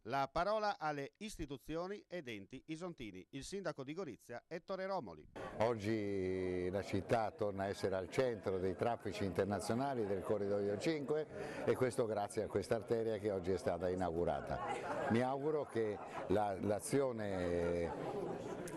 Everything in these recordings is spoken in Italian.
La parola alle istituzioni ed enti isontini. Il sindaco di Gorizia, Ettore Romoli. Oggi la città torna a essere al centro dei traffici internazionali del Corridoio 5 e questo grazie a questa arteria che oggi è stata inaugurata. Mi auguro che l'azione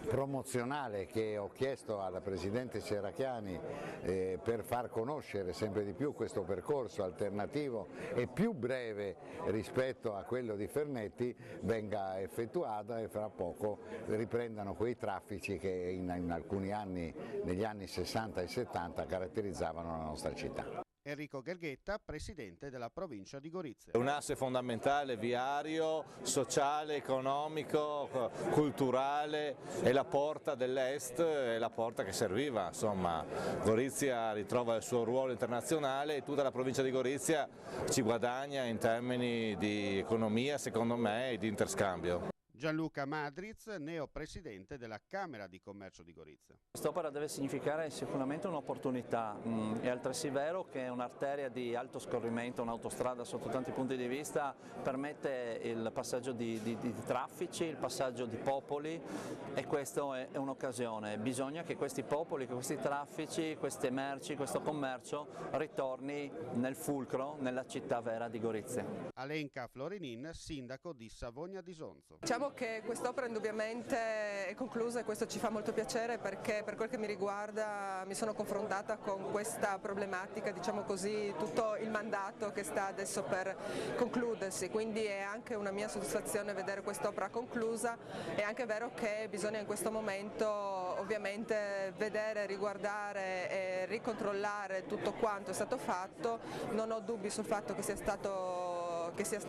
promozionale che ho chiesto alla Presidente Serracchiani per far conoscere sempre di più questo percorso alternativo e più breve rispetto a quello di Fernetti venga effettuata e fra poco riprendano quei traffici che in alcuni anni, negli anni 60 e 70, caratterizzavano la nostra città. Enrico Gherghetta, presidente della provincia di Gorizia. Un asse fondamentale viario, sociale, economico, culturale, è la porta dell'est, è la porta che serviva, insomma Gorizia ritrova il suo ruolo internazionale e tutta la provincia di Gorizia ci guadagna in termini di economia, secondo me, e di interscambio. Gianluca Madriz, neopresidente della Camera di Commercio di Gorizia. Quest'opera deve significare sicuramente un'opportunità, è altresì vero che un'arteria di alto scorrimento, un'autostrada sotto tanti punti di vista permette il passaggio di traffici, il passaggio di popoli e questo è un'occasione. Bisogna che questi popoli, che questi traffici, queste merci, questo commercio ritorni nel fulcro, nella città vera di Gorizia. Alenka Florinin, sindaco di Savogna di Sonzo. Diciamo che quest'opera indubbiamente è conclusa e questo ci fa molto piacere perché per quel che mi riguarda mi sono confrontata con questa problematica, diciamo così, tutto il mandato che sta adesso per concludersi, quindi è anche una mia soddisfazione vedere quest'opera conclusa. È anche vero che bisogna in questo momento ovviamente vedere, riguardare e ricontrollare tutto quanto è stato fatto. Non ho dubbi sul fatto che sia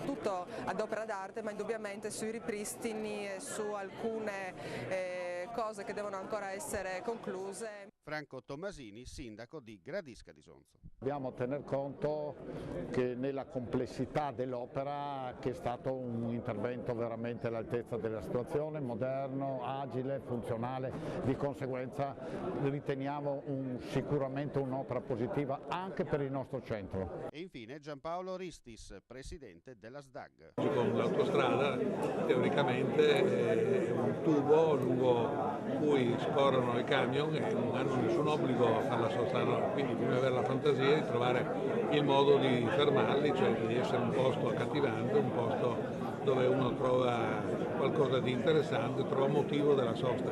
tutto ad opera d'arte, ma indubbiamente sui ripristini e su alcune cose che devono ancora essere concluse. Franco Tomasini, sindaco di Gradisca di Sonzo. Dobbiamo tener conto che nella complessità dell'opera che è stato un intervento veramente all'altezza della situazione, moderno, agile, funzionale, di conseguenza riteniamo sicuramente un'opera positiva anche per il nostro centro. E infine Giampaolo Ristis, presidente della SDAG. Con l'autostrada teoricamente è un tubo lungo cui scorrono i camion e non hanno nessun obbligo a farla saltare, quindi bisogna avere la fantasia di trovare il modo di fermarli, cioè di essere un posto accattivante, un posto dove uno trova qualcosa di interessante, trova motivo della sosta.